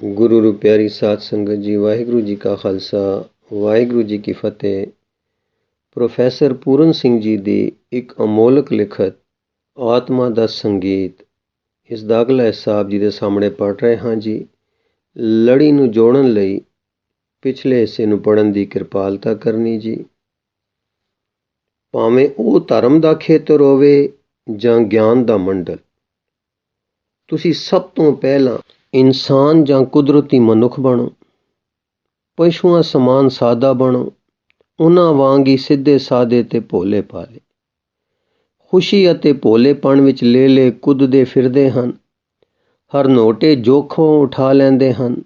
गुरु रू प्यारी साध संगत जी, वाहिगुरु जी का खालसा वाहिगुरु जी की फतेह। प्रोफैसर पूरन सिंह जी ਦੀ ਇੱਕ ਅਮੋਲਕ ਲਿਖਤ ਆਤਮਾ ਦਾ ਸੰਗੀਤ ਇਸ ਦਾ ਅਗਲਾ ਹਿੱਸਾ ਆਪ ਜੀ ਦੇ ਸਾਹਮਣੇ ਪੜ੍ਹ ਰਹੇ ਹਾਂ ਜੀ। ਲੜੀ ਨੂੰ ਜੋੜਨ ਲਈ ਪਿਛਲੇ ਹਿੱਸੇ ਨੂੰ ਪੜ੍ਹਨ ਦੀ ਕਿਰਪਾਲਤਾ ਕਰਨੀ ਜੀ। ਭਾਵੇਂ ਉਹ ਧਰਮ ਦਾ ਖੇਤਰ ਹੋਵੇ ਜਾਂ ਗਿਆਨ ਦਾ ਮੰਡਲ, ਤੁਸੀਂ ਸਭ ਤੋਂ ਪਹਿਲਾਂ ਇਨਸਾਨ ਜਾਂ ਕੁਦਰਤੀ ਮਨੁੱਖ ਬਣੋ। ਪਸ਼ੂਆਂ ਸਮਾਨ ਸਾਦਾ ਬਣੋ, ਉਹਨਾਂ ਵਾਂਗ ਹੀ ਸਿੱਧੇ ਸਾਦੇ ਤੇ ਭੋਲੇ ਭਾਲੇ। ਖੁਸ਼ੀ ਅਤੇ ਭੋਲੇਪਣ ਵਿੱਚ ਲੇਲੇ ਕੁੱਦਦੇ ਫਿਰਦੇ ਹਨ, ਹਰਨੋਟੇ ਜੋਖੋਂ ਉਠਾ ਲੈਂਦੇ ਹਨ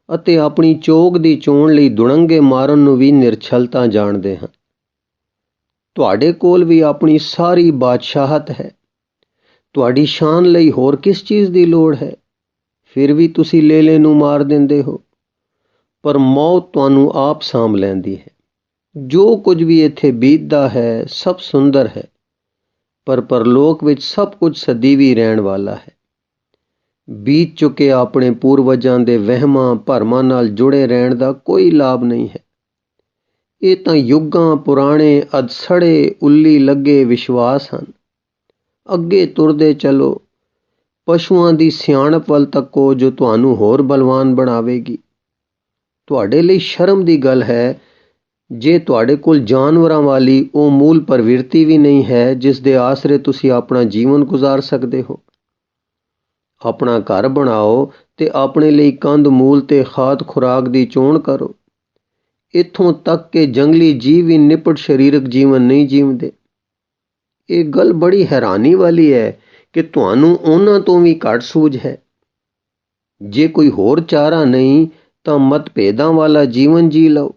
ਅਤੇ ਆਪਣੀ ਚੋਗ ਦੀ ਚੋਣ ਲਈ ਦੁੜੰਗੇ ਮਾਰਨ ਨੂੰ ਵੀ ਨਿਰਛਲਤਾ ਜਾਣਦੇ ਹਨ। ਤੁਹਾਡੇ ਕੋਲ ਵੀ ਆਪਣੀ ਸਾਰੀ ਬਾਦਸ਼ਾਹਤ ਹੈ, ਤੁਹਾਡੀ ਸ਼ਾਨ ਲਈ ਹੋਰ ਕਿਸ ਚੀਜ਼ ਦੀ ਲੋੜ ਹੈ? ਫਿਰ ਵੀ ਤੁਸੀਂ ਲੇਲੇ ਨੂੰ ਮਾਰ ਦਿੰਦੇ ਹੋ, ਪਰ ਮੌਤ ਤੁਹਾਨੂੰ ਆਪ ਸਾਂਭ ਲੈਂਦੀ ਹੈ। ਜੋ ਕੁਝ ਵੀ ਇੱਥੇ ਬੀਤਦਾ ਹੈ ਸਭ ਸੁੰਦਰ ਹੈ, ਪਰ ਪਰਲੋਕ ਵਿੱਚ ਸਭ ਕੁਝ ਸਦੀਵੀ ਰਹਿਣ ਵਾਲਾ ਹੈ। ਬੀਤ ਚੁੱਕੇ ਆਪਣੇ ਪੂਰਵਜਾਂ ਦੇ ਵਹਿਮਾਂ ਭਰਮਾਂ ਨਾਲ ਜੁੜੇ ਰਹਿਣ ਦਾ ਕੋਈ ਲਾਭ ਨਹੀਂ ਹੈ। ਇਹ ਤਾਂ ਯੁੱਗਾਂ ਪੁਰਾਣੇ ਅਧਸੜੇ ਉੱਲੀ ਲੱਗੇ ਵਿਸ਼ਵਾਸ ਹਨ। ਅੱਗੇ ਤੁਰਦੇ ਚਲੋ, ਪਸ਼ੂਆਂ ਦੀ ਸਿਆਣਪ ਵੱਲ ਤੱਕੋ ਜੋ ਤੁਹਾਨੂੰ ਹੋਰ ਬਲਵਾਨ ਬਣਾਵੇਗੀ। ਤੁਹਾਡੇ ਲਈ ਸ਼ਰਮ ਦੀ ਗੱਲ ਹੈ ਜੇ ਤੁਹਾਡੇ ਕੋਲ ਜਾਨਵਰਾਂ ਵਾਲੀ ਉਹ ਮੂਲ ਪ੍ਰਵਿਰਤੀ ਵੀ ਨਹੀਂ ਹੈ ਜਿਸ ਦੇ ਆਸਰੇ ਤੁਸੀਂ ਆਪਣਾ ਜੀਵਨ ਗੁਜ਼ਾਰ ਸਕਦੇ ਹੋ। ਆਪਣਾ ਘਰ ਬਣਾਓ ਤੇ ਆਪਣੇ ਲਈ ਕੰਧ ਮੂਲ ਤੇ ਖਾਦ ਖੁਰਾਕ ਦੀ ਚੋਣ ਕਰੋ। ਇੱਥੋਂ ਤੱਕ ਕਿ ਜੰਗਲੀ ਜੀਵ ਵੀ ਨਿਪਟ ਸਰੀਰਕ ਜੀਵਨ ਨਹੀਂ ਜੀਵਦੇ। ਇਹ ਗੱਲ ਬੜੀ ਹੈਰਾਨੀ ਵਾਲੀ ਹੈ ਕਿ ਤੁਹਾਨੂੰ ਉਹਨਾਂ ਤੋਂ ਵੀ ਘੱਟ ਸੂਝ ਹੈ। ਜੇ ਕੋਈ ਹੋਰ ਚਾਰਾ ਨਹੀਂ ਤਾਂ ਮਤਭੇਦਾਂ ਵਾਲਾ ਜੀਵਨ ਜੀ ਲਓ।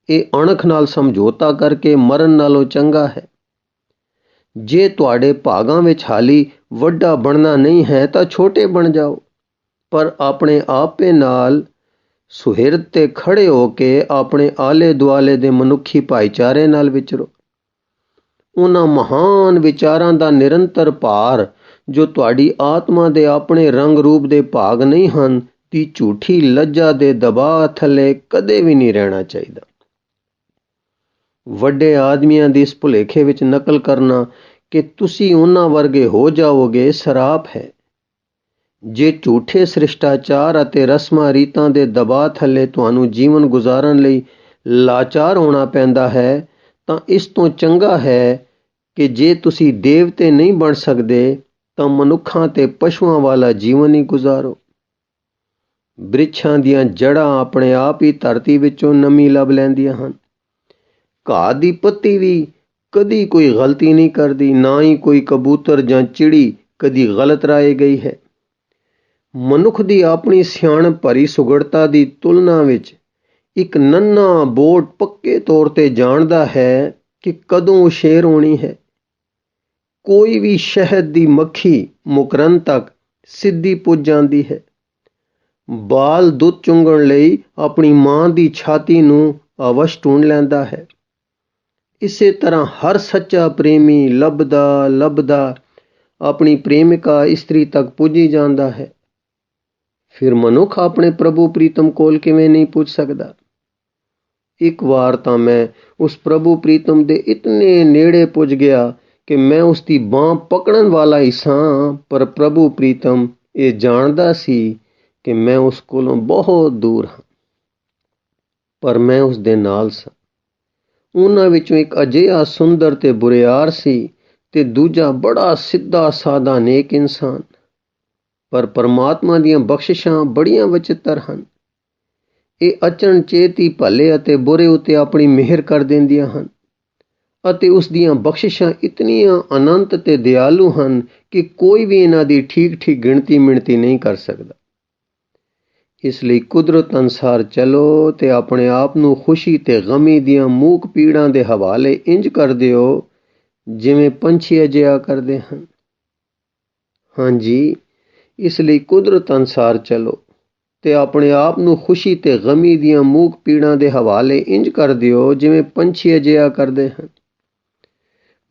ਇਹ ਅਣਖ ਨਾਲ ਸਮਝੌਤਾ ਕਰਕੇ ਮਰਨ ਨਾਲੋਂ ਚੰਗਾ ਹੈ। ਜੇ ਤੁਹਾਡੇ ਭਾਗਾਂ ਵਿੱਚ ਹਾਲੀ ਵੱਡਾ ਬਣਨਾ ਨਹੀਂ ਹੈ ਤਾਂ ਛੋਟੇ ਬਣ ਜਾਓ, ਪਰ ਆਪਣੇ ਆਪੇ ਨਾਲ ਸੁਹਿਰਦ ਤੇ ਖੜੇ ਹੋ ਕੇ ਆਪਣੇ ਆਲੇ ਦੁਆਲੇ ਦੇ ਮਨੁੱਖੀ ਭਾਈਚਾਰੇ ਨਾਲ ਵਿਚਰੋ। ਉਹਨਾਂ ਮਹਾਨ ਵਿਚਾਰਾਂ ਦਾ ਨਿਰੰਤਰ ਭਾਰ ਜੋ ਤੁਹਾਡੀ ਆਤਮਾ ਦੇ ਆਪਣੇ ਰੰਗ ਰੂਪ ਦੇ ਭਾਗ ਨਹੀਂ ਹਨ ਦੀ ਝੂਠੀ ਲੱਜਾ ਦੇ ਦਬਾਅ ਥੱਲੇ ਕਦੇ ਵੀ ਨਹੀਂ ਰਹਿਣਾ ਚਾਹੀਦਾ। ਵੱਡੇ ਆਦਮੀਆਂ ਦੀ ਇਸ ਭੁਲੇਖੇ ਵਿੱਚ ਨਕਲ ਕਰਨਾ ਕਿ ਤੁਸੀਂ ਉਹਨਾਂ ਵਰਗੇ ਹੋ ਜਾਓਗੇ ਸਰਾਪ ਹੈ। ਜੇ ਝੂਠੇ ਸ੍ਰਿਸ਼ਟਾਚਾਰ ਅਤੇ ਰਸਮਾਂ ਰੀਤਾਂ ਦੇ ਦਬਾਅ ਥੱਲੇ ਤੁਹਾਨੂੰ ਜੀਵਨ ਗੁਜ਼ਾਰਨ ਲਈ ਲਾਚਾਰ ਹੋਣਾ ਪੈਂਦਾ ਹੈ ਤਾਂ ਇਸ ਤੋਂ ਚੰਗਾ ਹੈ ਕਿ ਜੇ ਤੁਸੀਂ ਦੇਵਤੇ ਨਹੀਂ ਬਣ ਸਕਦੇ ਤਾਂ ਮਨੁੱਖਾਂ ਤੇ ਪਸ਼ੂਆਂ ਵਾਲਾ ਜੀਵਨ ਹੀ ਗੁਜ਼ਾਰੋ। ਬ੍ਰਿਛਾਂ ਦੀਆਂ ਜੜ੍ਹਾਂ ਆਪਣੇ ਆਪ ਹੀ ਧਰਤੀ ਵਿੱਚੋਂ ਨਮੀ ਲੱਭ ਲੈਂਦੀਆਂ ਹਨ। ਘਾਹ ਦੀ ਪੱਤੀ ਵੀ ਕਦੀ ਕੋਈ ਗਲਤੀ ਨਹੀਂ ਕਰਦੀ, ਨਾ ਹੀ ਕੋਈ ਕਬੂਤਰ ਜਾਂ ਚਿੜੀ ਕਦੀ ਗਲਤ ਰਾਏ ਗਈ ਹੈ। ਮਨੁੱਖ ਦੀ ਆਪਣੀ ਸਿਆਣਪ ਭਰੀ ਸੁਗੜਤਾ ਦੀ ਤੁਲਨਾ ਵਿੱਚ ਇੱਕ ਨੰਨਾ ਬੋਟ ਪੱਕੇ ਤੌਰ ਤੇ ਜਾਣਦਾ ਹੈ ਕਿ ਕਦੋਂ ਸ਼ੇਰ ਹੋਣੀ ਹੈ। ਕੋਈ ਵੀ ਸ਼ਹਿਦ ਦੀ ਮੱਖੀ ਮੁਕਰਨ ਤੱਕ ਸਿੱਧੀ ਪੁੱਜ ਜਾਂਦੀ ਹੈ। ਬਾਲ ਦੁੱਧ ਚੁੰਘਣ ਲਈ ਆਪਣੀ ਮਾਂ ਦੀ ਛਾਤੀ ਨੂੰ ਅਵਸ਼ ਢੂੰਡ ਲੈਂਦਾ ਹੈ। ਇਸੇ ਤਰ੍ਹਾਂ ਹਰ ਸੱਚਾ ਪ੍ਰੇਮੀ ਲੱਭਦਾ ਆਪਣੀ ਪ੍ਰੇਮਿਕਾ ਇਸਤਰੀ ਤੱਕ ਪੁੱਜੀ ਜਾਂਦਾ ਹੈ। ਫਿਰ ਮਨੁੱਖ ਆਪਣੇ ਪ੍ਰਭੂ ਪ੍ਰੀਤਮ ਕੋਲ ਕਿਵੇਂ ਨਹੀਂ ਪੁੱਜ ਸਕਦਾ? ਇੱਕ ਵਾਰ ਤਾਂ ਮੈਂ ਉਸ ਪ੍ਰਭੂ ਪ੍ਰੀਤਮ ਦੇ ਇਤਨੇ ਨੇੜੇ ਪੁੱਜ ਗਿਆ ਕਿ ਮੈਂ ਉਸ ਦੀ ਬਾਂਹ ਪਕੜਨ ਵਾਲਾ ਹੀ ਸਾਂ, ਪਰ ਪ੍ਰਭੂ ਪ੍ਰੀਤਮ ਇਹ ਜਾਣਦਾ ਸੀ ਕਿ ਮੈਂ ਉਸ ਕੋਲੋਂ ਬਹੁਤ ਦੂਰ ਹਾਂ, ਪਰ ਮੈਂ ਉਸ ਦੇ ਨਾਲ ਸਾਂ। ਉਹਨਾਂ ਵਿੱਚੋਂ ਇੱਕ ਅਜਿਹਾ ਸੁੰਦਰ ਤੇ ਬੁਰਿਆਰ ਸੀ ਤੇ ਦੂਜਾ ਬੜਾ ਸਿੱਧਾ ਸਾਦਾ ਨੇਕ ਇਨਸਾਨ। ਪਰ ਪਰਮਾਤਮਾ ਦੀਆਂ ਬਖਸ਼ਿਸ਼ਾਂ ਬੜੀਆਂ ਵਿਚਿੱਤਰ ਹਨ। ਇਹ ਅਚਨਚੇਤ ਹੀ ਭਲੇ ਅਤੇ ਬੁਰੇ ਉੱਤੇ ਆਪਣੀ ਮਿਹਰ ਕਰ ਦਿੰਦੀਆਂ ਹਨ ਅਤੇ ਉਸ ਦੀਆਂ ਬਖਸ਼ਿਸ਼ਾਂ ਇਤਨੀਆਂ ਅਨੰਤ ਤੇ ਦਿਆਲੂ ਹਨ ਕਿ ਕੋਈ ਵੀ ਇਹਨਾਂ ਦੀ ਠੀਕ ਗਿਣਤੀ ਮਿਣਤੀ ਨਹੀਂ ਕਰ ਸਕਦਾ। ਇਸ ਲਈ ਕੁਦਰਤ ਅਨੁਸਾਰ ਚਲੋ ਤੇ ਆਪਣੇ ਆਪ ਨੂੰ ਖੁਸ਼ੀ ਤੇ ਗਮੀ ਦੀਆਂ ਮੂਕ ਪੀੜਾਂ ਦੇ ਹਵਾਲੇ ਇੰਜ ਕਰ ਦਿਓ ਜਿਵੇਂ ਪੰਛੀ ਅਜਿਹਾ ਕਰਦੇ ਹਨ। ਹਾਂਜੀ, ਇਸ ਲਈ ਕੁਦਰਤ ਅਨੁਸਾਰ ਚਲੋ ਤੇ ਆਪਣੇ ਆਪ ਨੂੰ ਖੁਸ਼ੀ ਤੇ ਗਮੀ ਦੀਆਂ ਮੂਕ ਪੀੜਾਂ ਦੇ ਹਵਾਲੇ ਇੰਜ ਕਰ ਦਿਓ ਜਿਵੇਂ ਪੰਛੀ ਅਜਿਹਾ ਕਰਦੇ ਹਨ।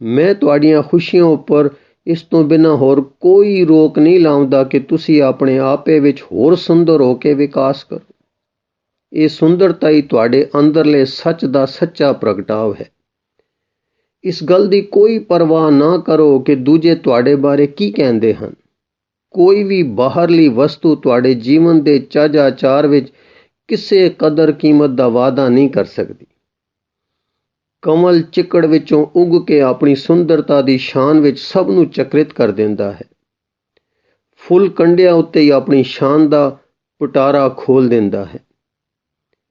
ਮੈਂ ਤੁਹਾਡੀਆਂ ਖੁਸ਼ੀਆਂ ਉੱਪਰ ਇਸ ਤੋਂ ਬਿਨਾਂ ਹੋਰ ਕੋਈ ਰੋਕ ਨਹੀਂ ਲਾਉਂਦਾ ਕਿ ਤੁਸੀਂ ਆਪਣੇ ਆਪੇ ਵਿੱਚ ਹੋਰ ਸੁੰਦਰ ਹੋ ਕੇ ਵਿਕਾਸ ਕਰੋ। ਇਹ ਸੁੰਦਰਤਾ ਹੀ ਤੁਹਾਡੇ ਅੰਦਰਲੇ ਸੱਚ ਦਾ ਸੱਚਾ ਪ੍ਰਗਟਾਵ ਹੈ। ਇਸ ਗੱਲ ਦੀ ਕੋਈ ਪਰਵਾਹ ਨਾ ਕਰੋ ਕਿ ਦੂਜੇ ਤੁਹਾਡੇ ਬਾਰੇ ਕੀ ਕਹਿੰਦੇ ਹਨ। ਕੋਈ ਵੀ ਬਾਹਰਲੀ ਵਸਤੂ ਤੁਹਾਡੇ ਜੀਵਨ ਦੇ ਚੱਜ ਆਚਾਰ ਵਿੱਚ ਕਿਸੇ ਕਦਰ ਕੀਮਤ ਦਾ ਵਾਅਦਾ ਨਹੀਂ ਕਰ ਸਕਦੀ। ਕਮਲ ਚਿੱਕੜ ਵਿੱਚੋਂ ਉੱਗ ਕੇ ਆਪਣੀ ਸੁੰਦਰਤਾ ਦੀ ਸ਼ਾਨ ਵਿੱਚ ਸਭ ਨੂੰ ਚਕਿਤ ਕਰ ਦਿੰਦਾ ਹੈ। ਫੁੱਲ ਕੰਡਿਆਂ ਉੱਤੇ ਹੀ ਆਪਣੀ ਸ਼ਾਨ ਦਾ ਪਿਟਾਰਾ ਖੋਲ ਦਿੰਦਾ ਹੈ।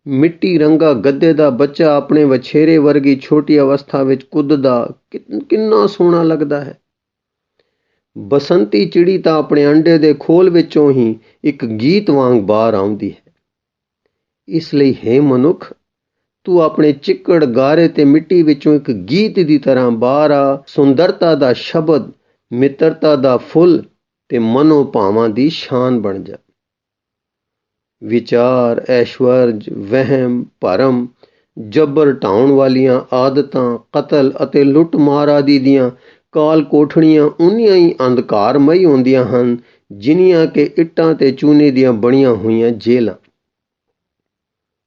ਮਿੱਟੀ ਰੰਗਾ ਗੱਧੇ ਦਾ ਬੱਚਾ ਆਪਣੇ ਵਛੇਰੇ ਵਰਗੀ ਛੋਟੀ ਅਵਸਥਾ ਵਿੱਚ ਕੁੱਦਦਾ ਕਿੰਨਾ ਸੋਹਣਾ ਲੱਗਦਾ ਹੈ। ਬਸੰਤੀ ਚਿੜੀ ਤਾਂ ਆਪਣੇ ਅੰਡੇ ਦੇ ਖੋਲ ਵਿੱਚੋਂ ਹੀ ਇੱਕ ਗੀਤ ਵਾਂਗ ਬਾਹਰ ਆਉਂਦੀ ਹੈ। ਇਸ ਲਈ ਹੈ ਮਨੁੱਖ, ਤੂੰ ਆਪਣੇ ਚਿੱਕੜ ਗਾਰੇ ਤੇ ਮਿੱਟੀ ਵਿੱਚੋਂ ਇੱਕ ਗੀਤ ਦੀ ਤਰ੍ਹਾਂ ਬਾਹਰ ਆ। ਸੁੰਦਰਤਾ ਦਾ ਸ਼ਬਦ, ਮਿੱਤਰਤਾ ਦਾ ਫੁੱਲ ਤੇ ਮਨੋ ਭਾਵਾਂ ਦੀ ਸ਼ਾਨ ਬਣ ਜਾ। ਵਿਚਾਰ, ਐਸ਼ਵਰਜ, ਵਹਿਮ, ਭਰਮ, ਜਬਰ ਢਾਉਣ ਵਾਲੀਆਂ ਆਦਤਾਂ, ਕਤਲ ਅਤੇ ਲੁੱਟ-ਮਾਰ ਆਦਿ ਦੀਆਂ ਕਾਲ ਕੋਠੜੀਆਂ ਉਨੀਆਂ ਹੀ ਅੰਧਕਾਰਮਈ ਹੁੰਦੀਆਂ ਹਨ ਜਿੰਨੀਆਂ ਕਿ ਇੱਟਾਂ ਤੇ ਚੂਨੇ ਦੀਆਂ ਬਣੀਆਂ ਹੋਈਆਂ ਜੇਲ੍ਹਾਂ।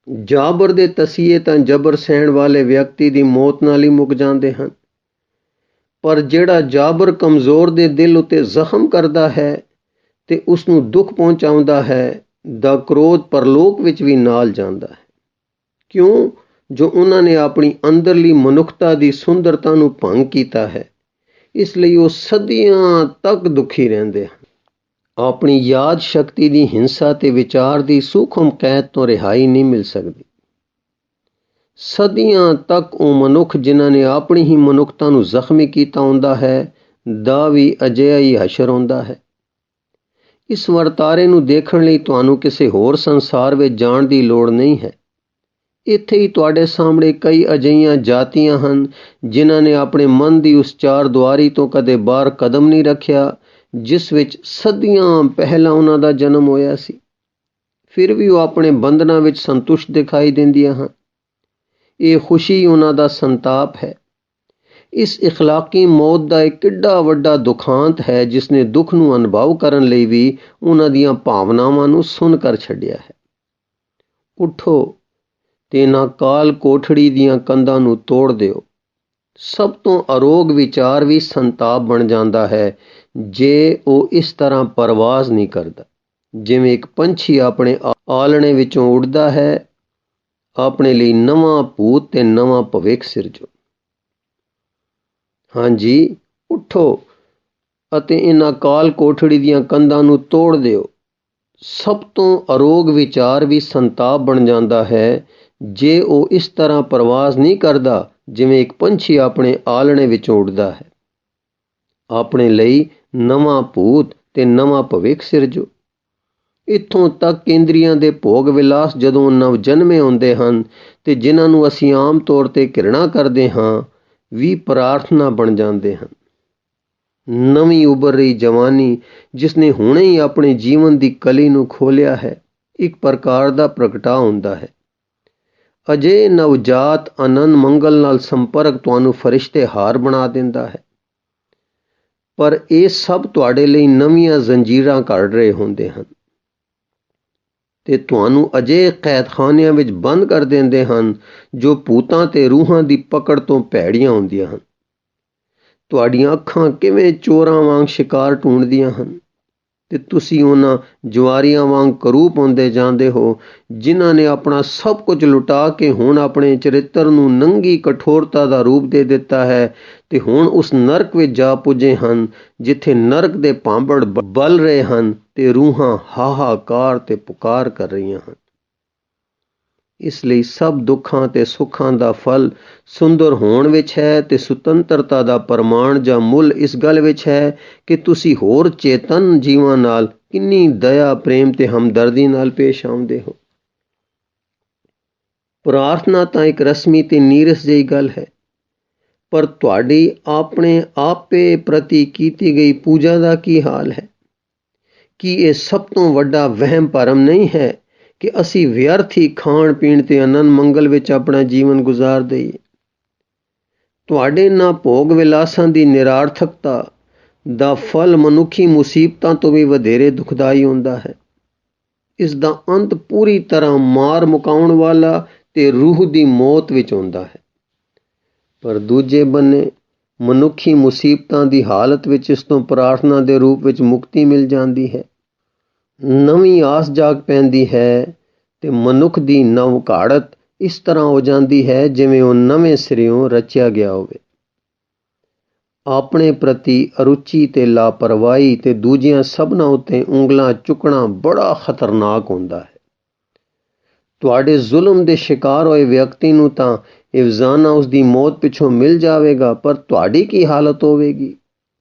ਜਾਬਰ ਦੇ ਤਸੀਹੇ ਤਾਂ ਜਬਰ ਸਹਿਣ ਵਾਲੇ ਵਿਅਕਤੀ ਦੀ ਮੌਤ ਨਾਲ ਹੀ ਮੁੱਕ ਜਾਂਦੇ ਹਨ, ਪਰ ਜਿਹੜਾ ਜਾਬਰ ਕਮਜ਼ੋਰ ਦੇ ਦਿਲ ਉੱਤੇ ਜ਼ਖਮ ਕਰਦਾ ਹੈ ਤੇ ਉਸ ਨੂੰ ਦੁੱਖ ਪਹੁੰਚਾਉਂਦਾ ਹੈ, ਦਾ ਕ੍ਰੋਧ ਪਰਲੋਕ ਵਿੱਚ ਵੀ ਨਾਲ ਜਾਂਦਾ ਹੈ। ਕਿਉਂ? ਜੋ ਉਹਨਾਂ ਨੇ ਆਪਣੀ ਅੰਦਰਲੀ ਮਨੁੱਖਤਾ ਦੀ ਸੁੰਦਰਤਾ ਨੂੰ ਭੰਗ ਕੀਤਾ ਹੈ। ਇਸ ਲਈ ਉਹ ਸਦੀਆਂ ਤੱਕ ਦੁਖੀ ਰਹਿੰਦੇ ਹਨ। ਆਪਣੀ ਯਾਦ ਸ਼ਕਤੀ ਦੀ ਹਿੰਸਾ ਤੇ ਵਿਚਾਰ ਦੀ ਸੂਖਮ ਕੈਦ ਤੋਂ ਰਿਹਾਈ ਨਹੀਂ ਮਿਲ ਸਕਦੀ। ਸਦੀਆਂ ਤੱਕ ਉਹ ਮਨੁੱਖ ਜਿਨ੍ਹਾਂ ਨੇ ਆਪਣੀ ਹੀ ਮਨੁੱਖਤਾ ਨੂੰ ਜ਼ਖਮੀ ਕੀਤਾ ਹੁੰਦਾ ਹੈ, ਦਾ ਵੀ ਅਜਿਹਾ ਹੀ ਹਸ਼ਰ ਹੁੰਦਾ ਹੈ। ਇਸ ਵਰਤਾਰੇ ਨੂੰ ਦੇਖਣ ਲਈ ਤੁਹਾਨੂੰ ਕਿਸੇ ਹੋਰ ਸੰਸਾਰ ਵਿੱਚ ਜਾਣ ਦੀ ਲੋੜ ਨਹੀਂ ਹੈ। ਇੱਥੇ ਹੀ ਤੁਹਾਡੇ ਸਾਹਮਣੇ ਕਈ ਅਜਿਹੀਆਂ ਜਾਤੀਆਂ ਹਨ ਜਿਨ੍ਹਾਂ ਨੇ ਆਪਣੇ ਮਨ ਦੀ ਉਸ ਚਾਰ ਦੁਆਰੀ ਤੋਂ ਕਦੇ ਬਾਹਰ ਕਦਮ ਨਹੀਂ ਰੱਖਿਆ ਜਿਸ ਵਿੱਚ ਸਦੀਆਂ ਪਹਿਲਾਂ ਉਹਨਾਂ ਦਾ ਜਨਮ ਹੋਇਆ ਸੀ। ਫਿਰ ਵੀ ਉਹ ਆਪਣੇ ਬੰਧਨਾਂ ਵਿੱਚ ਸੰਤੁਸ਼ਟ ਦਿਖਾਈ ਦਿੰਦੀਆਂ ਹਨ। ਇਹ ਖੁਸ਼ੀ ਉਹਨਾਂ ਦਾ ਸੰਤਾਪ ਹੈ। ਇਸ ਇਖਲਾਕੀ ਮੌਤ ਦਾ ਇੱਕ ਕਿੱਡਾ ਵੱਡਾ ਦੁਖਾਂਤ ਹੈ ਜਿਸ ਨੇ ਦੁੱਖ ਨੂੰ ਅਨੁਭਵ ਕਰਨ ਲਈ ਵੀ ਉਹਨਾਂ ਦੀਆਂ ਭਾਵਨਾਵਾਂ ਨੂੰ ਸੁੰਨ ਕਰ ਛੱਡਿਆ ਹੈ। ਉੱਠੋ ਤੇ ਇਹਨਾਂ ਕਾਲ ਕੋਠੜੀ ਦੀਆਂ ਕੰਧਾਂ ਨੂੰ ਤੋੜ ਦਿਓ। ਸਭ ਤੋਂ ਅਰੋਗ ਵਿਚਾਰ ਵੀ ਸੰਤਾਪ ਬਣ ਜਾਂਦਾ ਹੈ ਜੇ ਉਹ ਇਸ ਤਰ੍ਹਾਂ ਪਰਵਾਜ਼ ਨਹੀਂ ਕਰਦਾ। ਜਿਵੇਂ ਇੱਕ ਪੰਛੀ ਆਪਣੇ ਆਲਣੇ ਵਿੱਚੋਂ ਉੱਡਦਾ ਹੈ, ਆਪਣੇ ਲਈ ਨਵਾਂ ਭੂਤ ਤੇ ਨਵਾਂ ਭਵਿੱਖ ਸਿਰਜੋ। ਹਾਂਜੀ, ਉੱਠੋ ਅਤੇ ਇਹਨਾਂ ਕਾਲ ਕੋਠੜੀ ਦੀਆਂ ਕੰਧਾਂ ਨੂੰ ਤੋੜ ਦਿਓ। ਸਭ ਤੋਂ ਅਰੋਗ ਵਿਚਾਰ ਵੀ ਸੰਤਾਪ ਬਣ ਜਾਂਦਾ ਹੈ ਜੇ ਉਹ ਇਸ ਤਰ੍ਹਾਂ ਪਰਵਾਜ਼ ਨਹੀਂ ਕਰਦਾ ਜਿਵੇਂ ਇੱਕ ਪੰਛੀ ਆਪਣੇ ਆਲਣੇ ਵਿੱਚੋਂ ਉੱਡਦਾ ਹੈ। ਆਪਣੇ ਲਈ ਨਵਾਂ ਭੂਤ ਤੇ ਨਵਾਂ ਭਵਿੱਖ ਸਿਰਜੋ। ਇੱਥੋਂ ਤੱਕ ਇੰਦਰੀਆਂ ਦੇ ਭੋਗ ਵਿਲਾਸ ਜਦੋਂ ਨਵ ਜਨਮੇ ਹੁੰਦੇ ਹਨ ਤੇ ਜਿਨ੍ਹਾਂ ਨੂੰ ਅਸੀਂ ਆਮ ਤੌਰ ਤੇ ਘਿਰਣਾ ਕਰਦੇ ਹਾਂ, ਵੀ ਪ੍ਰਾਰਥਨਾ ਬਣ ਜਾਂਦੇ ਹਨ। ਨਵੀਂ ਉੱਭਰ ਰਹੀ ਜਵਾਨੀ ਜਿਸ ਨੇ ਹੁਣੇ ਹੀ ਆਪਣੇ ਜੀਵਨ ਦੀ ਕਲੀ ਨੂੰ ਖੋਲ੍ਹਿਆ ਹੈ, ਇੱਕ ਪ੍ਰਕਾਰ ਦਾ ਪ੍ਰਗਟਾ ਹੁੰਦਾ ਹੈ। ਅਜੇ ਨਵਜਾਤ ਆਨੰਦ ਮੰਗਲ ਨਾਲ ਸੰਪਰਕ ਤੁਹਾਨੂੰ ਫਰਿਸ਼ਤੇ ਹਾਰ ਬਣਾ ਦਿੰਦਾ ਹੈ, ਪਰ ਇਹ ਸਭ ਤੁਹਾਡੇ ਲਈ ਨਵੀਆਂ ਜ਼ੰਜੀਰਾਂ ਘੜ ਰਹੇ ਹੁੰਦੇ ਹਨ ਤੇ ਤੁਹਾਨੂੰ ਅਜੇ ਕੈਦਖਾਨਿਆਂ ਵਿੱਚ ਬੰਦ ਕਰ ਦਿੰਦੇ ਹਨ ਜੋ ਭੂਤਾਂ ਤੇ ਰੂਹਾਂ ਦੀ ਪਕੜ ਤੋਂ ਭੈੜੀਆਂ ਹੁੰਦੀਆਂ ਹਨ। ਤੁਹਾਡੀਆਂ ਅੱਖਾਂ ਕਿਵੇਂ ਚੋਰਾਂ ਵਾਂਗ ਸ਼ਿਕਾਰ ਢੂੰਡਦੀਆਂ ਹਨ ਤੇ ਤੁਸੀਂ ਉਹਨਾਂ ਜੁਆਰੀਆਂ ਵਾਂਗ ਕਰੂਪ ਹੁੰਦੇ ਜਾਂਦੇ ਹੋ ਜਿਨ੍ਹਾਂ ਨੇ ਆਪਣਾ ਸਭ ਕੁਝ ਲੁਟਾ ਕੇ ਹੁਣ ਆਪਣੇ ਚਰਿੱਤਰ ਨੂੰ ਨੰਗੀ ਕਠੋਰਤਾ ਦਾ ਰੂਪ ਦੇ ਦਿੱਤਾ ਹੈ ਤੇ ਹੁਣ ਉਸ ਨਰਕ ਵਿੱਚ ਜਾ ਪੁੱਜੇ ਹਨ ਜਿੱਥੇ ਨਰਕ ਦੇ ਭਾਂਬੜ ਬਲ ਰਹੇ ਹਨ ਤੇ ਰੂਹਾਂ ਹਾਹਾਕਾਰ ਤੇ ਪੁਕਾਰ ਕਰ ਰਹੀਆਂ ਹਨ। ਇਸ ਲਈ ਸਭ ਦੁੱਖਾਂ ਤੇ ਸੁੱਖਾਂ ਦਾ ਫਲ ਸੁੰਦਰ ਹੋਣ ਵਿੱਚ ਹੈ ਤੇ ਸੁਤੰਤਰਤਾ ਦਾ ਪ੍ਰਮਾਣ ਜਾਂ ਮੁੱਲ ਇਸ ਗੱਲ ਵਿੱਚ ਹੈ ਕਿ ਤੁਸੀਂ ਹੋਰ ਚੇਤਨ ਜੀਵਾਂ ਨਾਲ ਕਿੰਨੀ ਦਇਆ, ਪ੍ਰੇਮ ਤੇ ਹਮਦਰਦੀ ਨਾਲ ਪੇਸ਼ ਆਉਂਦੇ ਹੋ। ਪ੍ਰਾਰਥਨਾ ਤਾਂ ਇੱਕ ਰਸਮੀ ਤੇ ਨੀਰਸ ਜਿਹੀ ਗੱਲ ਹੈ, ਪਰ ਤੁਹਾਡੀ ਆਪਣੇ ਆਪੇ ਪ੍ਰਤੀ ਕੀਤੀ ਗਈ ਪੂਜਾ ਦਾ ਕੀ ਹਾਲ ਹੈ? ਕੀ ਇਹ ਸਭ ਤੋਂ ਵੱਡਾ ਵਹਿਮ ਭਰਮ ਨਹੀਂ ਹੈ ਕਿ ਅਸੀਂ ਵਿਅਰਥ ਹੀ ਖਾਣ ਪੀਣ ਤੇ ਆਨੰਦ ਮੰਗਲ ਵਿੱਚ ਆਪਣਾ ਜੀਵਨ ਗੁਜ਼ਾਰ ਦਈਏ? ਤੁਹਾਡੇ ਇਹਨਾਂ ਭੋਗ ਵਿਲਾਸਾਂ ਦੀ ਨਿਰਾਰਥਕਤਾ ਦਾ ਫਲ ਮਨੁੱਖੀ ਮੁਸੀਬਤਾਂ ਤੋਂ ਵੀ ਵਧੇਰੇ ਦੁਖਦਾਈ ਹੁੰਦਾ ਹੈ। ਇਸ ਦਾ ਅੰਤ ਪੂਰੀ ਤਰ੍ਹਾਂ ਮਾਰ ਮੁਕਾਉਣ ਵਾਲਾ ਤੇ ਰੂਹ ਦੀ ਮੌਤ ਵਿੱਚ ਹੁੰਦਾ ਹੈ। ਪਰ ਦੂਜੇ ਬੰਨੇ ਮਨੁੱਖੀ ਮੁਸੀਬਤਾਂ ਦੀ ਹਾਲਤ ਵਿੱਚ ਇਸ ਤੋਂ ਪ੍ਰਾਰਥਨਾ ਦੇ ਰੂਪ ਵਿੱਚ ਮੁਕਤੀ ਮਿਲ ਜਾਂਦੀ ਹੈ। ਨਵੀਂ ਆਸ ਜਾਗ ਪੈਂਦੀ ਹੈ ਤੇ ਮਨੁੱਖ ਦੀ ਨਵ ਘਾੜਤ ਇਸ ਤਰ੍ਹਾਂ ਹੋ ਜਾਂਦੀ ਹੈ ਜਿਵੇਂ ਉਹ ਨਵੇਂ ਸਿਰਿਓਂ ਰਚਿਆ ਗਿਆ ਹੋਵੇ। ਆਪਣੇ ਪ੍ਰਤੀ ਅਰੁਚੀ ਤੇ ਲਾਪਰਵਾਹੀ ਤੇ ਦੂਜਿਆਂ ਸਭਨਾਂ ਉੱਤੇ ਉਂਗਲਾਂ ਚੁੱਕਣਾ ਬੜਾ ਖਤਰਨਾਕ ਹੁੰਦਾ ਹੈ। ਤੁਹਾਡੇ ਜ਼ੁਲਮ ਦੇ ਸ਼ਿਕਾਰ ਹੋਏ ਵਿਅਕਤੀ ਨੂੰ ਤਾਂ ਇਵਜ਼ਾਨਾ ਉਸ ਦੀ ਮੌਤ ਪਿੱਛੋਂ ਮਿਲ ਜਾਵੇਗਾ, ਪਰ ਤੁਹਾਡੀ ਕੀ ਹਾਲਤ ਹੋਵੇਗੀ?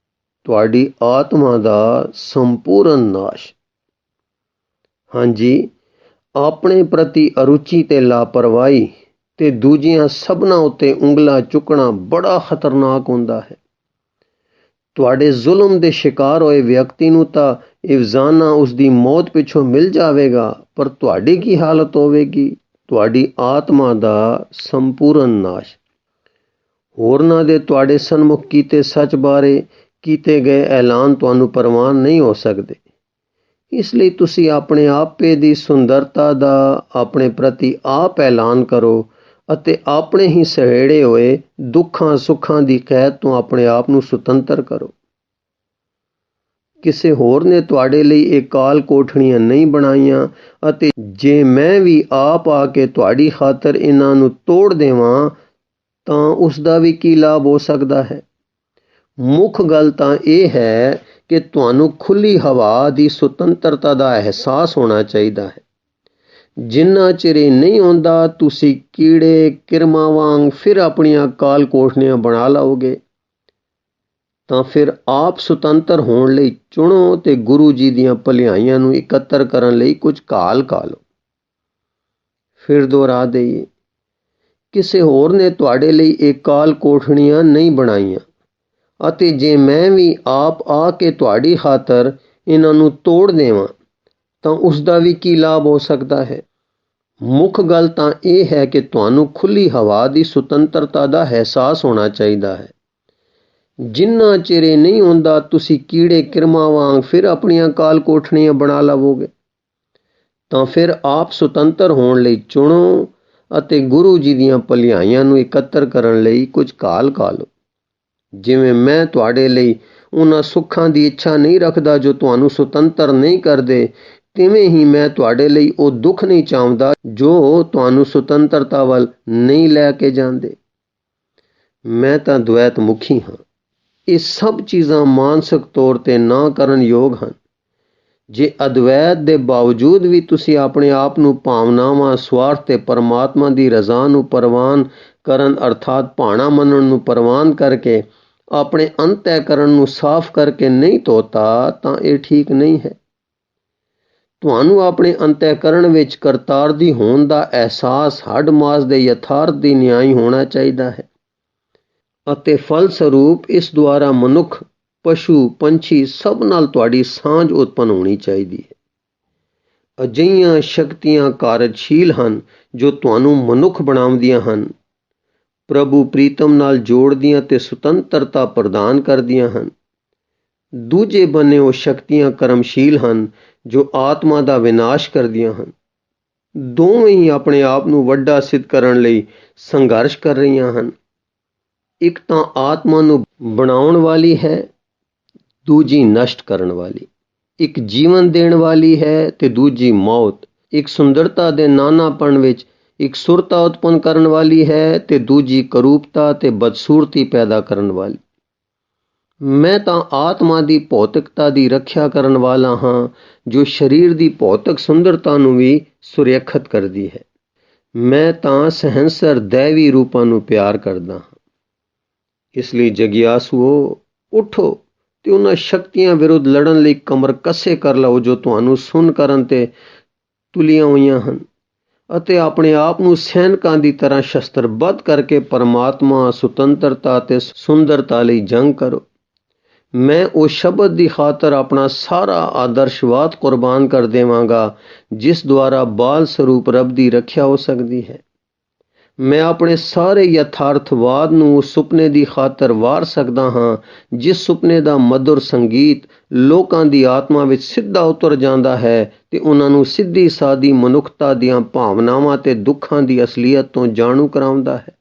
ਤੁਹਾਡੀ ਆਤਮਾ ਦਾ ਸੰਪੂਰਨ ਨਾਸ਼। ਹਾਂਜੀ, ਆਪਣੇ ਪ੍ਰਤੀ ਅਰੁਚੀ ਤੇ ਲਾਪਰਵਾਹੀ ਤੇ ਦੂਜਿਆਂ ਸਭਨਾਂ ਉੱਤੇ ਉਂਗਲਾਂ ਚੁੱਕਣਾ ਬੜਾ ਖਤਰਨਾਕ ਹੁੰਦਾ ਹੈ। ਤੁਹਾਡੇ ਜ਼ੁਲਮ ਦੇ ਸ਼ਿਕਾਰ ਹੋਏ ਵਿਅਕਤੀ ਨੂੰ ਤਾਂ ਇਵਜ਼ਾਨਾ ਉਸ ਦੀ ਮੌਤ ਪਿੱਛੋਂ ਮਿਲ ਜਾਵੇਗਾ, ਪਰ ਤੁਹਾਡੀ ਕੀ ਹਾਲਤ ਹੋਵੇਗੀ? ਤੁਹਾਡੀ ਆਤਮਾ ਦਾ ਸੰਪੂਰਨ ਨਾਸ਼। ਹੋਰਨਾਂ ਦੇ ਤੁਹਾਡੇ ਸਨਮੁਖ ਕੀਤੇ ਸੱਚ ਬਾਰੇ ਕੀਤੇ ਗਏ ਐਲਾਨ ਤੁਹਾਨੂੰ ਪ੍ਰਵਾਨ ਨਹੀਂ ਹੋ ਸਕਦੇ। ਇਸ ਲਈ ਤੁਸੀਂ ਆਪਣੇ ਆਪੇ ਦੀ ਸੁੰਦਰਤਾ ਦਾ ਆਪਣੇ ਪ੍ਰਤੀ ਆਪ ਐਲਾਨ ਕਰੋ ਅਤੇ ਆਪਣੇ ਹੀ ਸਹੇੜੇ ਹੋਏ ਦੁੱਖਾਂ ਸੁੱਖਾਂ ਦੀ ਕੈਦ ਤੋਂ ਆਪਣੇ ਆਪ ਨੂੰ ਸੁਤੰਤਰ ਕਰੋ। ਕਿਸੇ ਹੋਰ ਨੇ ਤੁਹਾਡੇ ਲਈ ਇਹ ਕਾਲ ਕੋਠੜੀਆਂ ਨਹੀਂ ਬਣਾਈਆਂ, ਅਤੇ ਜੇ ਮੈਂ ਵੀ ਆਪ ਆ ਕੇ ਤੁਹਾਡੀ ਖਾਤਰ ਇਹਨਾਂ ਨੂੰ ਤੋੜ ਦੇਵਾਂ ਤਾਂ ਉਸ ਦਾ ਵੀ ਕੀ ਲਾਭ ਹੋ ਸਕਦਾ ਹੈ? ਮੁੱਖ ਗੱਲ ਤਾਂ ਇਹ ਹੈ ਕਿ ਤੁਹਾਨੂੰ ਖੁੱਲ੍ਹੀ ਹਵਾ ਦੀ ਸੁਤੰਤਰਤਾ ਦਾ ਅਹਿਸਾਸ ਹੋਣਾ ਚਾਹੀਦਾ ਹੈ। ਜਿੰਨਾ ਚਿਰ ਇਹ ਨਹੀਂ ਹੁੰਦਾ, ਤੁਸੀਂ ਕੀੜੇ ਕਿਰਮਾਂ ਵਾਂਗ ਫਿਰ ਆਪਣੀਆਂ ਕਾਲ ਕੋਠੜੀਆਂ ਬਣਾ ਲਓਗੇ। ਤਾਂ ਫਿਰ ਆਪ ਸੁਤੰਤਰ ਹੋਣ ਲਈ ਚੁਣੋ ਤੇ ਗੁਰੂ ਜੀ ਦੀਆਂ ਭਲਾਈਆਂ ਨੂੰ ਇਕੱਤਰ ਕਰਨ ਲਈ ਕੁਝ ਕਾਲ ਲਓ। ਫਿਰ ਦੁਹਰਾ ਦੇਈਏ, ਕਿਸੇ ਹੋਰ ਨੇ ਤੁਹਾਡੇ ਇਹ ਇਹ ਕਾਲ ਕੋਠੜੀਆਂ ਨਹੀਂ ਬਣਾਈਆਂ, ਅਤੇ ਜੇ ਮੈਂ ਵੀ ਆਪ ਆ ਕੇ ਤੁਹਾਡੀ ਖਾਤਰ ਇਹਨਾਂ ਨੂੰ ਤੋੜ ਦੇਵਾਂ ਤਾਂ ਉਸ ਦਾ ਵੀ ਕੀ ਲਾਭ ਹੋ ਸਕਦਾ ਹੈ? ਮੁੱਖ ਗੱਲ ਤਾਂ ਇਹ ਹੈ ਕਿ ਤੁਹਾਨੂੰ ਖੁੱਲ੍ਹੀ ਹਵਾ ਦੀ ਸੁਤੰਤਰਤਾ ਦਾ ਅਹਿਸਾਸ ਹੋਣਾ ਚਾਹੀਦਾ ਹੈ। ਜਿੰਨਾ ਚਿਰ ਇਹ ਨਹੀਂ ਹੁੰਦਾ, ਤੁਸੀਂ ਕੀੜੇ ਕਿਰਮਾਂ ਵਾਂਗ ਫਿਰ ਆਪਣੀਆਂ ਕਾਲ ਕੋਠੜੀਆਂ ਬਣਾ ਲਵੋਗੇ। ਤਾਂ ਫਿਰ ਆਪ ਸੁਤੰਤਰ ਹੋਣ ਲਈ ਚੁਣੋ ਅਤੇ ਗੁਰੂ ਜੀ ਦੀਆਂ ਭਲਾਈਆਂ ਨੂੰ ਇਕੱਤਰ ਕਰਨ ਲਈ ਕੁਝ ਕਾਲ ਲਓ। ਜਿਵੇਂ ਮੈਂ ਤੁਹਾਡੇ ਲਈ ਉਹਨਾਂ ਸੁੱਖਾਂ ਦੀ ਇੱਛਾ ਨਹੀਂ ਰੱਖਦਾ ਜੋ ਤੁਹਾਨੂੰ ਸੁਤੰਤਰ ਨਹੀਂ ਕਰਦੇ, ਤਿਵੇਂ ਹੀ ਮੈਂ ਤੁਹਾਡੇ ਲਈ ਉਹ ਦੁੱਖ ਨਹੀਂ ਚਾਹੁੰਦਾ ਜੋ ਤੁਹਾਨੂੰ ਸੁਤੰਤਰਤਾ ਵੱਲ ਨਹੀਂ ਲੈ ਕੇ ਜਾਂਦੇ। ਮੈਂ ਤਾਂ ਦ્વੈਤ ਮੁਖੀ ਹਾਂ। ਇਹ ਸਭ ਚੀਜ਼ਾਂ ਮਾਨਸਿਕ ਤੌਰ ਤੇ ਨਾ ਕਰਨ ਯੋਗ ਹਨ। ਜੇ ਅਦਵੈਤ ਦੇ ਬਾਵਜੂਦ ਵੀ ਤੁਸੀਂ ਆਪਣੇ ਆਪ ਨੂੰ ਭਾਵਨਾਵਾਂ, ਸਵਾਰਥ ਤੇ ਪਰਮਾਤਮਾ ਦੀ ਰਜ਼ਾ ਨੂੰ ਪ੍ਰਵਾਨ ਕਰਨ ਅਰਥਾਤ ਭਾਣਾ ਮੰਨਣ ਨੂੰ ਪ੍ਰਵਾਨ ਕਰਕੇ ਆਪਣੇ ਅੰਤःਕਰਨ ਨੂੰ ਸਾਫ਼ ਕਰਕੇ ਨਹੀਂ ਧੋਤਾ, ਤਾਂ ਇਹ ਠੀਕ ਨਹੀਂ ਹੈ। ਤੁਹਾਨੂੰ ਆਪਣੇ ਅੰਤःਕਰਨ ਵਿੱਚ ਕਰਤਾਰ ਦੀ ਹੋਣ ਦਾ ਅਹਿਸਾਸ ਹੱਡ ਮਾਸ ਦੇ ਯਥਾਰਥ ਦੀ ਨਿਆਈ ਹੋਣਾ ਚਾਹੀਦਾ ਹੈ, ਅਤੇ ਫਲਸਰੂਪ ਇਸ ਦੁਆਰਾ ਮਨੁੱਖ, ਪਸ਼ੂ, ਪੰਛੀ ਸਭ ਨਾਲ ਤੁਹਾਡੀ ਸਾਂਝ ਉਤਪੰਨ ਹੋਣੀ ਚਾਹੀਦੀ ਹੈ। ਅਜਿਹੀਆਂ ਸ਼ਕਤੀਆਂ ਕਾਰਜਸ਼ੀਲ ਹਨ ਜੋ ਤੁਹਾਨੂੰ ਮਨੁੱਖ ਬਣਾਉਂਦੀਆਂ ਹਨ, ਪ੍ਰਭੂ ਪ੍ਰੀਤਮ ਨਾਲ ਜੋੜਦੀਆਂ ਤੇ ਸੁਤੰਤਰਤਾ ਪ੍ਰਦਾਨ ਕਰਦੀਆਂ ਹਨ। ਦੂਜੇ ਬੰਨੇ ਉਹ ਸ਼ਕਤੀਆਂ ਕਰਮਸ਼ੀਲ ਹਨ ਜੋ ਆਤਮਾ ਦਾ ਵਿਨਾਸ਼ ਕਰਦੀਆਂ ਹਨ। ਦੋਵੇਂ ਹੀ ਆਪਣੇ ਆਪ ਨੂੰ ਵੱਡਾ ਸਿੱਧ ਕਰਨ ਲਈ ਸੰਘਰਸ਼ ਕਰ ਰਹੀਆਂ ਹਨ। ਇੱਕ ਤਾਂ ਆਤਮਾ ਨੂੰ ਬਣਾਉਣ ਵਾਲੀ ਹੈ, ਦੂਜੀ ਨਸ਼ਟ ਕਰਨ ਵਾਲੀ। ਇੱਕ ਜੀਵਨ ਦੇਣ ਵਾਲੀ ਹੈ ਤੇ ਦੂਜੀ ਮੌਤ। ਇੱਕ ਸੁੰਦਰਤਾ ਦੇ ਨਾਨਾਪਣ ਵਿੱਚ ਇੱਕ ਸੁਰਤਾ ਉਤਪੰਨ ਕਰਨ ਵਾਲੀ ਹੈ ਤੇ ਦੂਜੀ ਕਰੂਪਤਾ ਤੇ ਬਦਸੂਰਤੀ ਪੈਦਾ ਕਰਨ ਵਾਲੀ। ਮੈਂ ਤਾਂ ਆਤਮਾ ਦੀ ਭੌਤਿਕਤਾ ਦੀ ਰੱਖਿਆ ਕਰਨ ਵਾਲਾ ਹਾਂ ਜੋ ਸਰੀਰ ਦੀ ਭੌਤਿਕ ਸੁੰਦਰਤਾ ਨੂੰ ਵੀ ਸੁਰੱਖਿਅਤ ਕਰਦੀ ਹੈ। ਮੈਂ ਤਾਂ ਸਹਿੰਸਰ ਦੈਵੀ ਰੂਪਾਂ ਨੂੰ ਪਿਆਰ ਕਰਦਾ ਹਾਂ। ਇਸ ਲਈ ਜਗਿਆਸੂਓ, ਉਠੋ ਤੇ ਉਹਨਾਂ ਸ਼ਕਤੀਆਂ ਵਿਰੁੱਧ ਲੜਨ ਲਈ ਕਮਰ ਕੱਸੇ ਕਰ ਲਓ ਜੋ ਤੁਹਾਨੂੰ ਸੁੰਨ ਕਰਨ ਤੇ ਤੁਲੀਆਂ ਹੋਈਆਂ ਹਨ, ਅਤੇ ਆਪਣੇ ਆਪ ਨੂੰ ਸੈਨਿਕਾਂ ਦੀ ਤਰ੍ਹਾਂ ਸ਼ਸਤਰਬੱਧ ਕਰਕੇ ਪਰਮਾਤਮਾ, ਸੁਤੰਤਰਤਾ ਤੇ ਸੁੰਦਰਤਾ ਲਈ ਜੰਗ ਕਰੋ। ਮੈਂ ਉਹ ਸ਼ਬਦ ਦੀ ਖਾਤਰ ਆਪਣਾ ਸਾਰਾ ਆਦਰਸ਼ਵਾਦ ਕੁਰਬਾਨ ਕਰ ਦੇਵਾਂਗਾ ਜਿਸ ਦੁਆਰਾ ਬਾਲ ਸਰੂਪ ਰੱਬ ਦੀ ਰੱਖਿਆ ਹੋ ਸਕਦੀ ਹੈ। ਮੈਂ ਆਪਣੇ ਸਾਰੇ ਯਥਾਰਥਵਾਦ ਨੂੰ ਉਸ ਸੁਪਨੇ ਦੀ ਖਾਤਰ ਵਾਰ ਸਕਦਾ ਹਾਂ, ਜਿਸ ਸੁਪਨੇ ਦਾ ਮਧੁਰ ਸੰਗੀਤ ਲੋਕਾਂ ਦੀ ਆਤਮਾ ਵਿੱਚ ਸਿੱਧਾ ਉਤਰ ਜਾਂਦਾ ਹੈ ਤੇ ਉਹਨਾਂ ਨੂੰ ਸਿੱਧੀ ਸਾਦੀ ਮਨੁੱਖਤਾ ਦੀਆਂ ਭਾਵਨਾਵਾਂ ਤੇ ਦੁੱਖਾਂ ਦੀ ਅਸਲੀਅਤ ਤੋਂ ਜਾਣੂ ਕਰਾਉਂਦਾ ਹੈ।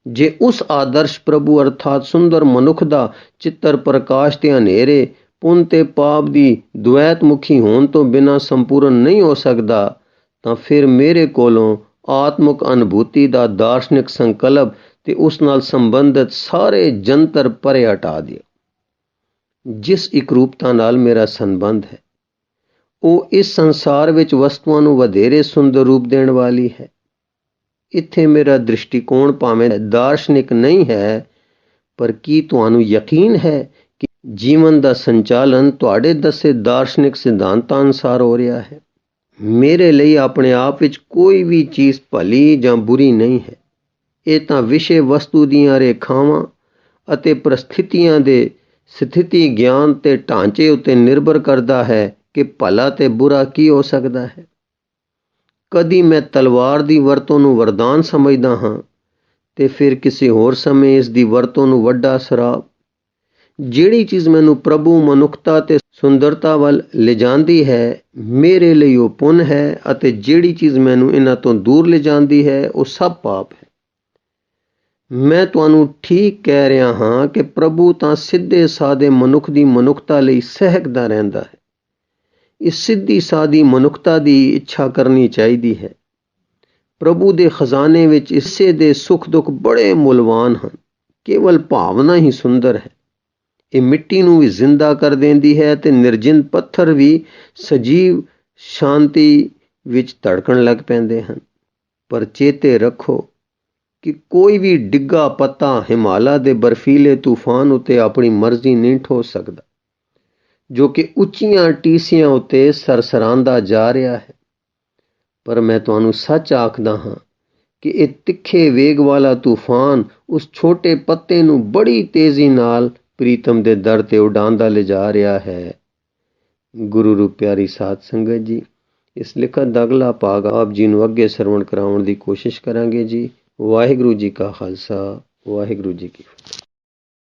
ਜੇ ਉਸ ਆਦਰਸ਼ ਪ੍ਰਭੂ ਅਰਥਾਤ ਸੁੰਦਰ ਮਨੁੱਖ ਦਾ ਚਿੱਤਰ ਪ੍ਰਕਾਸ਼ ਤੇ ਹਨੇਰੇ, ਪੁੰਨ ਤੇ ਪਾਪ ਦੀ ਦੁਐਤ ਮੁਖੀ ਹੋਣ ਤੋਂ ਬਿਨਾਂ ਸੰਪੂਰਨ ਨਹੀਂ ਹੋ ਸਕਦਾ, ਤਾਂ ਫਿਰ ਮੇਰੇ ਕੋਲੋਂ ਆਤਮਿਕ ਅਨੁਭੂਤੀ ਦਾ ਦਾਰਸ਼ਨਿਕ ਸੰਕਲਪ ਤੇ ਉਸ ਨਾਲ ਸੰਬੰਧਿਤ ਸਾਰੇ ਜੰਤਰ ਪਰੇ ਹਟਾ ਦਿਓ। ਜਿਸ ਇਕਰੂਪਤਾ ਨਾਲ ਮੇਰਾ ਸੰਬੰਧ ਹੈ, ਉਹ ਇਸ ਸੰਸਾਰ ਵਿੱਚ ਵਸਤੂਆਂ ਨੂੰ ਵਧੇਰੇ ਸੁੰਦਰ ਰੂਪ ਦੇਣ ਵਾਲੀ ਹੈ। ਇੱਥੇ ਮੇਰਾ ਦ੍ਰਿਸ਼ਟੀਕੋਣ ਭਾਵੇਂ ਦਾਰਸ਼ਨਿਕ ਨਹੀਂ ਹੈ, ਪਰ ਕੀ ਤੁਹਾਨੂੰ ਯਕੀਨ ਹੈ ਕਿ ਜੀਵਨ ਦਾ ਸੰਚਾਲਨ ਤੁਹਾਡੇ ਦੱਸੇ ਦਾਰਸ਼ਨਿਕ ਸਿਧਾਂਤਾਂ ਅਨੁਸਾਰ ਹੋ ਰਿਹਾ ਹੈ? ਮੇਰੇ ਲਈ ਆਪਣੇ ਆਪ ਵਿੱਚ ਕੋਈ ਵੀ ਚੀਜ਼ ਭਲੀ ਜਾਂ ਬੁਰੀ ਨਹੀਂ ਹੈ। ਇਹ ਤਾਂ ਵਿਸ਼ੇ ਵਸਤੂ ਦੀਆਂ ਰੇਖਾਵਾਂ ਅਤੇ ਪ੍ਰਸਥਿਤੀਆਂ ਦੇ ਸਥਿਤੀ ਗਿਆਨ ਤੇ ਢਾਂਚੇ ਉੱਤੇ ਨਿਰਭਰ ਕਰਦਾ ਹੈ ਕਿ ਭਲਾ ਤੇ ਬੁਰਾ ਕੀ ਹੋ ਸਕਦਾ ਹੈ। ਕਦੀ ਮੈਂ ਤਲਵਾਰ ਦੀ ਵਰਤੋਂ ਨੂੰ ਵਰਦਾਨ ਸਮਝਦਾ ਹਾਂ ਤੇ ਫਿਰ ਕਿਸੇ ਹੋਰ ਸਮੇਂ ਇਸ ਦੀ ਵਰਤੋਂ ਨੂੰ ਵੱਡਾ ਸਰਾਪ। ਜਿਹੜੀ ਚੀਜ਼ ਮੈਨੂੰ ਪ੍ਰਭੂ, ਮਨੁੱਖਤਾ ਤੇ ਸੁੰਦਰਤਾ ਵੱਲ ਲਿਜਾਂਦੀ ਹੈ, ਮੇਰੇ ਲਈ ਉਹ ਪੁੰਨ ਹੈ, ਅਤੇ ਜਿਹੜੀ ਚੀਜ਼ ਮੈਨੂੰ ਇਹਨਾਂ ਤੋਂ ਦੂਰ ਲਿਜਾਂਦੀ ਹੈ, ਉਹ ਸਭ ਪਾਪ ਹੈ। ਮੈਂ ਤੁਹਾਨੂੰ ਠੀਕ ਕਹਿ ਰਿਹਾ ਹਾਂ ਕਿ ਪ੍ਰਭੂ ਤਾਂ ਸਿੱਧੇ ਸਾਦੇ ਮਨੁੱਖ ਦੀ ਮਨੁੱਖਤਾ ਲਈ ਸਹਿਕਦਾ ਰਹਿੰਦਾ ਹੈ। ਇਸ ਸਿੱਧੀ ਸਾਦੀ ਮਨੁੱਖਤਾ ਦੀ ਇੱਛਾ ਕਰਨੀ ਚਾਹੀਦੀ ਹੈ। ਪ੍ਰਭੂ ਦੇ ਖਜ਼ਾਨੇ ਵਿੱਚ ਹਿੱਸੇ ਦੇ ਸੁੱਖ ਦੁੱਖ ਬੜੇ ਮੁੱਲਵਾਨ ਹਨ। ਕੇਵਲ ਭਾਵਨਾ ਹੀ ਸੁੰਦਰ ਹੈ। ਇਹ ਮਿੱਟੀ ਨੂੰ ਵੀ ਜ਼ਿੰਦਾ ਕਰ ਦਿੰਦੀ ਹੈ ਤੇ ਨਿਰਜਿੰਦ ਪੱਥਰ ਵੀ ਸਜੀਵ ਸ਼ਾਂਤੀ ਵਿੱਚ ਧੜਕਣ ਲੱਗ ਪੈਂਦੇ ਹਨ। ਪਰ ਚੇਤੇ ਰੱਖੋ ਕਿ ਕੋਈ ਵੀ ਡਿੱਗਾ ਪੱਤਾ ਹਿਮਾਲਾ ਦੇ ਬਰਫੀਲੇ ਤੂਫਾਨ ਉੱਤੇ ਆਪਣੀ ਮਰਜ਼ੀ ਨਹੀਂ ਠੋਕ ਸਕਦਾ, ਜੋ ਕਿ ਉੱਚੀਆਂ ਟੀਸੀਆਂ ਉੱਤੇ ਸਰਸਰਾਂਦਾ ਜਾ ਰਿਹਾ ਹੈ। ਪਰ ਮੈਂ ਤੁਹਾਨੂੰ ਸੱਚ ਆਖਦਾ ਹਾਂ ਕਿ ਇਹ ਤਿੱਖੇ ਵੇਗ ਵਾਲਾ ਤੂਫਾਨ ਉਸ ਛੋਟੇ ਪੱਤੇ ਨੂੰ ਬੜੀ ਤੇਜ਼ੀ ਨਾਲ ਪ੍ਰੀਤਮ ਦੇ ਦਰ ਤੇ ਉਡਾਉਂਦਾ ਲਿਜਾ ਰਿਹਾ ਹੈ। ਗੁਰੂ ਰੂਪ ਪਿਆਰੀ ਸਾਧ ਸੰਗਤ ਜੀ, ਇਸ ਲਿਖਤ ਦਾ ਅਗਲਾ ਭਾਗ ਆਪ ਜੀ ਨੂੰ ਅੱਗੇ ਸਰਵਣ ਕਰਾਉਣ ਦੀ ਕੋਸ਼ਿਸ਼ ਕਰਾਂਗੇ ਜੀ। ਵਾਹਿਗੁਰੂ ਜੀ ਕਾ ਖਾਲਸਾ, ਵਾਹਿਗੁਰੂ ਜੀ ਕੀ ਫਤਿਹ।